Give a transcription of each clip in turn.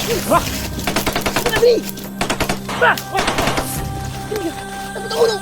Wah! Sinabi! Wah! Wah! Takot ako no!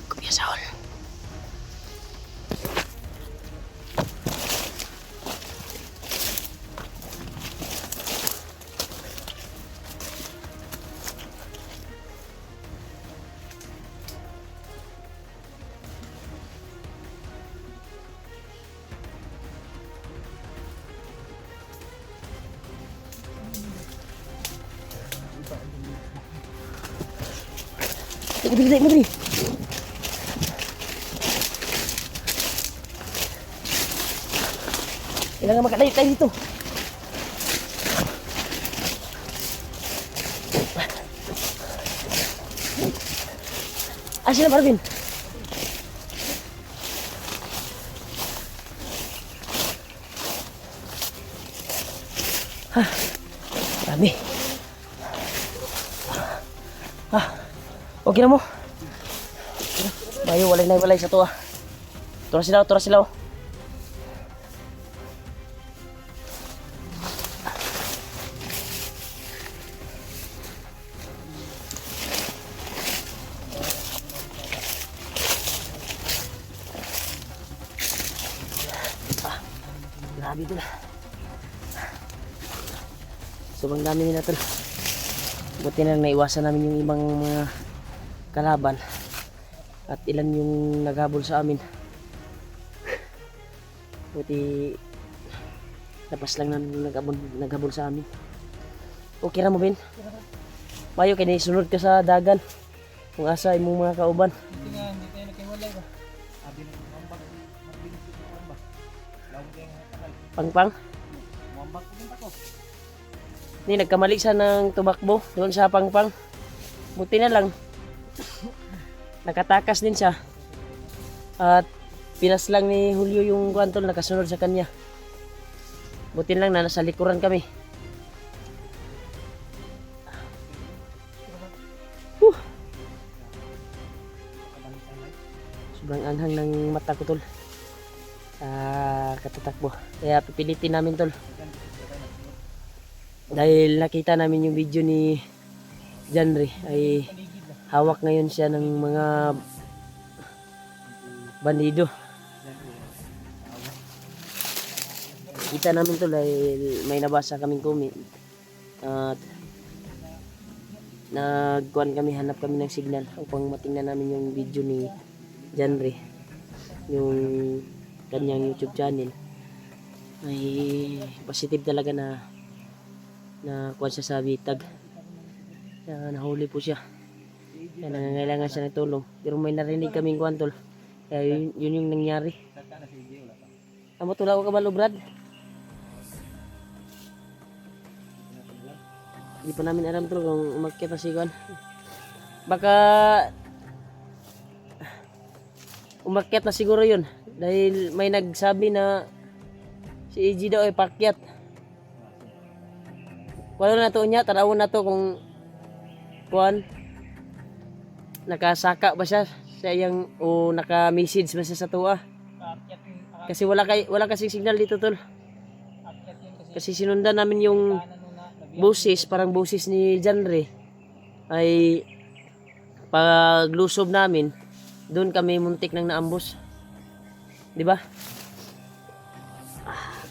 Kuya Saul. Tayo, mo dali. Kailangan makadayot tayo dito. Sila Marvin. Dami. Okay na mo. Bayo, walay sa tuwa. Tura sila. Grabe ito na. Sobrang dami nila ito. Buti na naiwasan namin yung ibang mga kalaban. At ilan yung naghabol sa amin. Buti lapas lang namin naghabol sa amin. Okay ra mo, Ben? Mayo kay sunod ka sa dagan. Kung asa imong mga kauban. Hindi tayo nakiwalay ba? Abi na mambak, mabilis yung mambak. Lawag yung takal. Pangpang? Mambak din ako. Ni nagkamali siya ng tumakbo doon sa Pangpang. Buti na lang. Nakatakas din siya. At pinas lang ni Julio yung kwantol nakasunod sa kanya. Buti lang na nasa likuran kami. Sobrang anghang ng mata ko, tol. Katatakbo. Kaya pipilitin namin, tol. Dahil nakita namin yung video ni Janry ay hawak ngayon siya ng mga bandido. Kita namin, tol, dahil may nabasa kaming comment. At nagkuhan kami, hanap kami ng signal upang matingnan namin yung video ni Janry, yung kanyang YouTube channel. Ay positive talaga na kuha siya sa bitag. Kaya nahuli po siya. Kaya nangangailangan siya ng tulong. Pero may narinig kaming kuhan, tol. Kaya yun yung nangyari. Amo tula ko kabalo, Brad. Hindi pa namin alam, tol, kung umakyat na si kuhan. Baka umakyat na siguro yun dahil may nagsabi na si EG daw ay pakyat. Wala na to niya, tanawon na to kung kuan nakasaka ba siya sa iyang o naka-message ba siya sa tuwa. Kasi wala kasing signal dito, tol. Kasi sinundan namin yung boses, parang boses ni Janry ay paglusob namin. Doon kami muntik nang naambos. 'Di ba?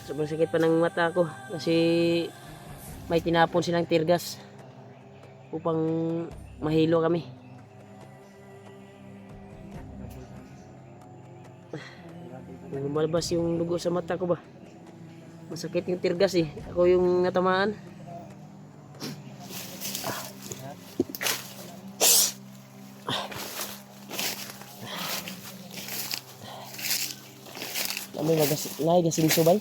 Sobrang sakit pa ng mata ko kasi may tinapon silang tirgas upang mahilo kami. Lumalabas yung dugo sa mata ko ba? Masakit yung tirgas eh. Ako yung natamaan. Nami ngay gasing subay.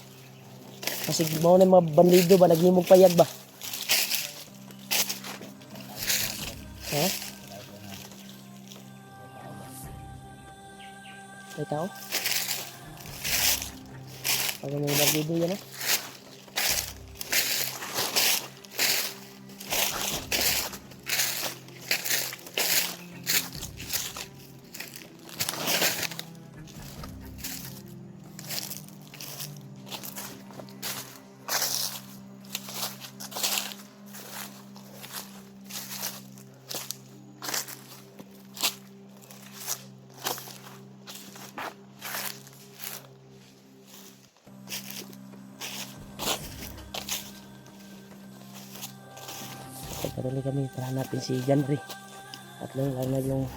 Kasi mao na mga bandido ba naghimog payag ba? Ha? May tao? Pag may bandido yan, ha? Pagpatuloy kami para hanapin si Janry at lang yung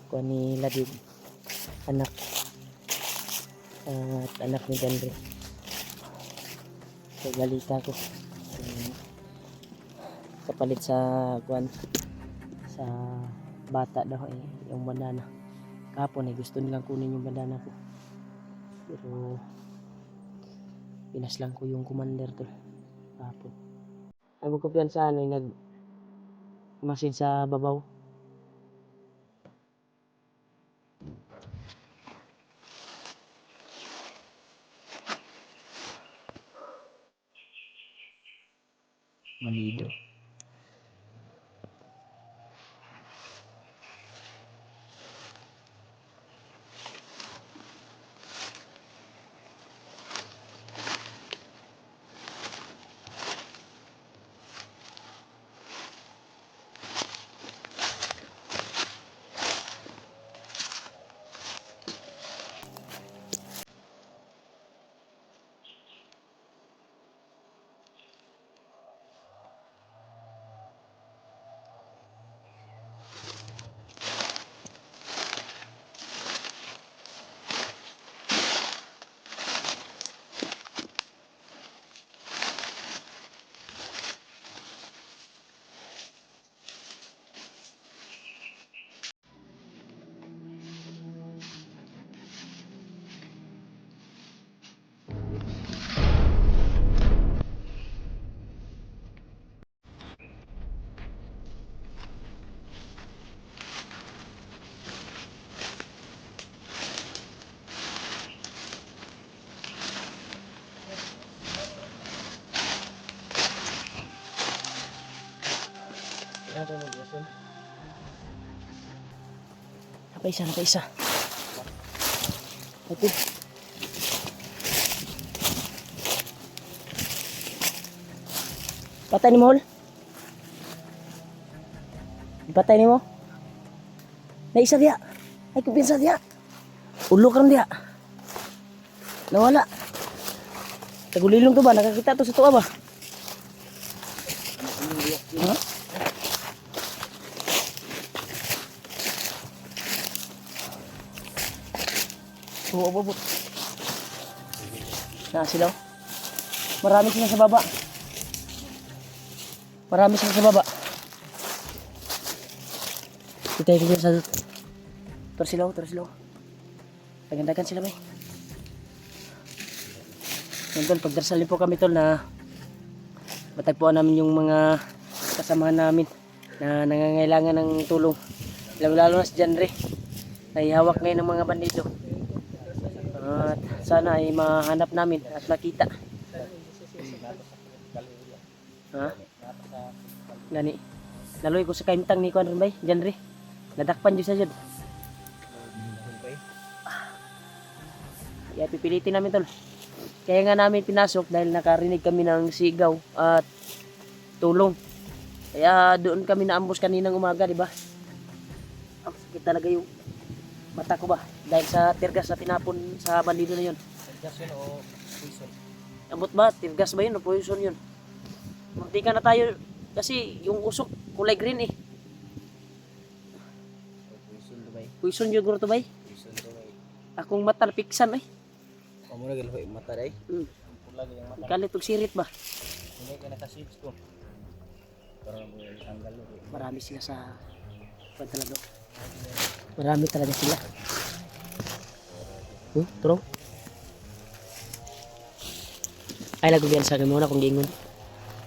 kuha ni Ladid, anak at anak ni Janry. So balita ko kapalit sa kuan sa bata daw yung bandana kapon gusto nilang kunin yung bandana ko pero pinaslang ko yung commander to kapon. Ang kumpiyansa ay masin sa babaw. Malido. Nakaisa. Ito. Patay ni mo, Hol? Patay ni mo? Naisa dia. Ay, kumpiyansa dia. Ulo ka dia. Nawala. Tagulilong to ba? Nakakita to sa tuwa ba? Ha? Oo. Sila. Marami sila sa baba. Kita ikut sa tersilaw. Dagan-dagan sila may. Tol, pagdarsalin po kami tol na matagpuan namin yung mga kasamahan namin na nangangailangan ng tulong. Lalo na si Janry. Nahihawak ngayon ng mga bandido. At sana ay mahanap namin at makita. Ha? Gani. Naloy ko sa kaimtang ni Kuan Rumbay, Janry. Nadakpan jud sa jud. Kaya pipilitin namin tol. Kaya nga namin pinasok dahil nakarinig kami ng sigaw at tulong. Kaya doon kami naambos kaninang umaga, di ba? Ang sakit talaga yung mata ko ba? Dahil sa tirgas na tinapon sa bandido na yun. Gas yun o poison? Ambot ba? Tirgas ba yun o poison yun? Magtika na tayo kasi yung usok kulay green eh. Poison to bay? Poison yun to bay? Poison to bay. Akong mata napiksan eh. Kamu na galahoy mata day? Pula yung mata. Kalit og sirit ba? Hindi ka nakasibs ko. Para mo tanggal mo. Marami sila sa pantalado. Marami talaga sila. Tro? Ay lago biyan sa kami muna kung giingon.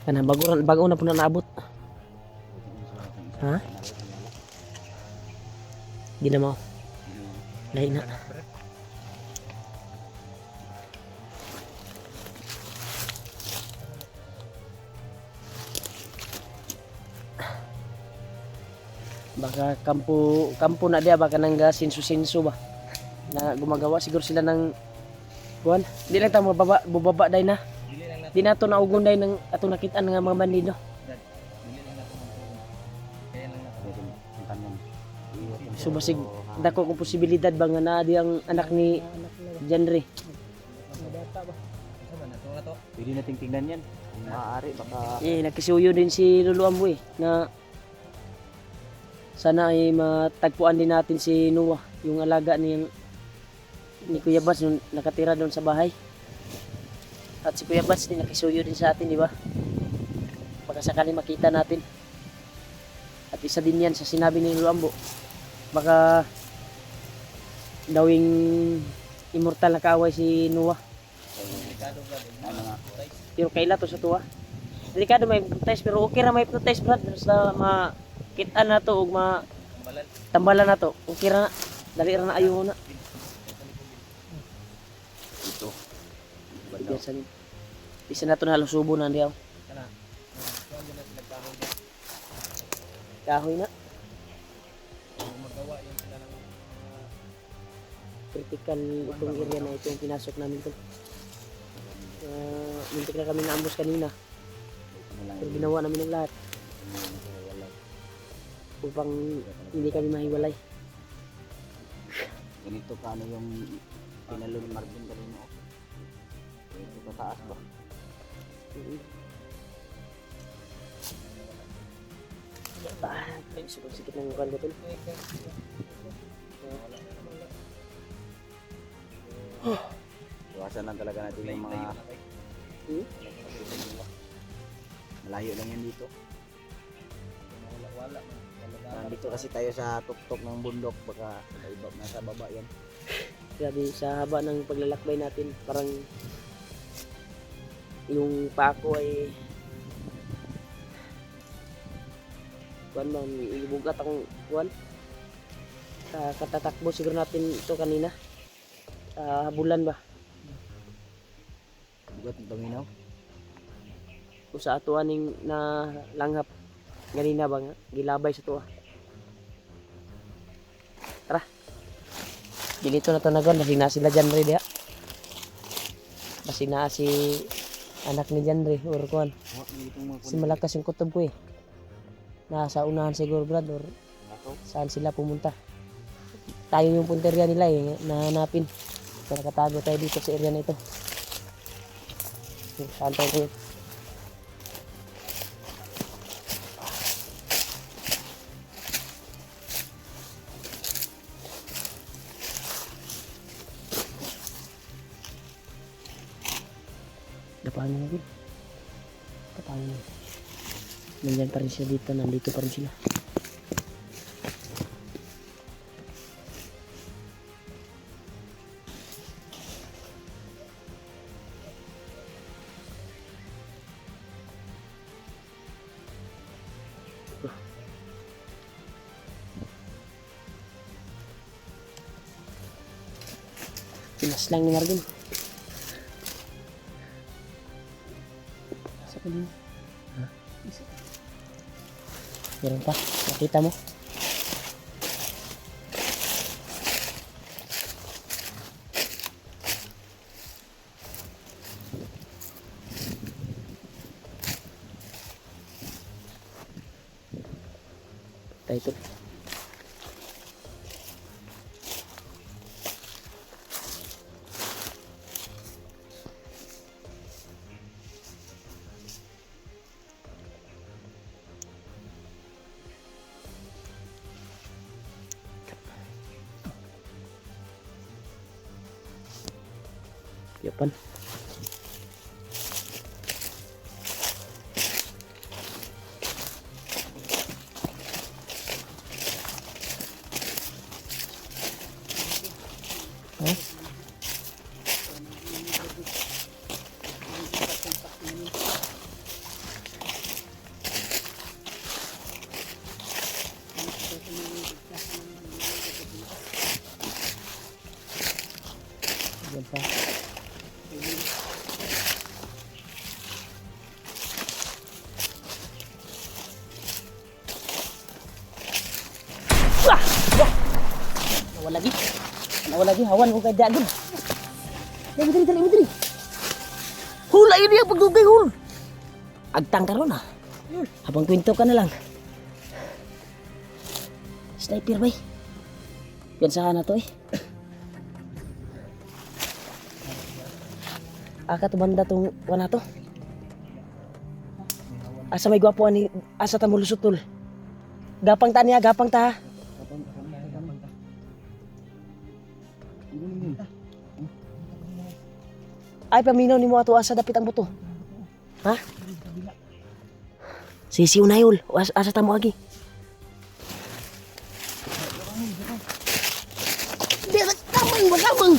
Kana bago na po na naabot. Ha? Di na mo. Lahi na. Baka kampo na dia baka nang sinsu ba na gumagawa siguro sila ng kuan. Di lang ta mababa day na. Dili lang nato. Di na to naugon day ng atong nakitaan nga mga bandido. Dili lang nato magtuon. Kaya lang nato. So basig dako kung posibilidad ba nga naa di ang anak ni Janre. Bata ba? Sa ba nato? Pwede nating tingnan yan. Kung maaari, baka Nagkisuyo din si Lolo Amboy na sana ay matagpuan din natin si Noah, yung alaga ni Kuya Bats nung nakatira doon sa bahay. At si Kuya Bats din nakisuyo din sa atin, di ba? Baka sakali makita natin. At isa din yan sa sinabi ni Lolo Ambo. Baka dawing immortal na kaaway si Noah. Delikado ba? ano nga. Pero kaila to sa tuwa. Delikado may hypnotize pero okay ra may hypnotize brad. Basta makita na to ug Tambalan. tambalan na to. Okay ra na. Dali ra na ayo na. Ito. Diyan sa isa na to na halusubo na diyaw. Kana. Kuan din natin nagkahoy din. Kahoy na. Kung magawa yung sila ng Critical itong area na itong pinasok namin to. Muntik na kami naambos kanina. Pero ginawa namin ng lahat upang hindi kami mahiwalay. Ganito ka ano yung pinalo ni Marvin kanina. Ito tataas ba? Ay, sikit ng mukan ko to. Iwasan lang talaga natin yung mga malayo lang yan dito. wala man. Nandito kasi tayo sa tuktok ng bundok, baka iba nasa baba yan. Grabe sa haba ng paglalakbay natin, parang yung pako ay kuan bang ibugat ang kuan sa katatakbo siguro natin ito kanina sa bulan ba Bugat ng paminaw. o sa atuaning na langhap ganina ba nga gilabay sa tuwa. Tara dito na tanagan kasi na sila Janre dia kasi na si anak ni Janre or kuan si malakas yung kutob ko nasa unahan siguro brad or saan sila pumunta. Tayo yung punteriya nila nahanapin. Nakatago tayo dito sa area na ito. Saan tayo kayo? Dapahan mo na. Dapahan mo. Nandyan pa rin sila dito. Nandito pa rin sila. Pinas lang ni Marvin. Sa kanina. Meron pa. Nakita mo? Tayo ito. Yapan. Yan pa. Wah! Wah! Nawala lagi. Nawala lagi. Hawan ko kay Dagon. Dali, dali, dali. Hula ini ang pagdugay, hul. Agtang ka ron, ha? Habang kwento ka na lang. Sniper, bay. Piyansahan na to, eh. Aka to banda tong wana to. Asa may gwapo ani, asa ta mulusot tol. Gapang ta niya, gapang ta. Ay paminaw ni mo ato asa dapit ang buto. Ha? Sisiw na yul, asa ta mo agi. Di kamang.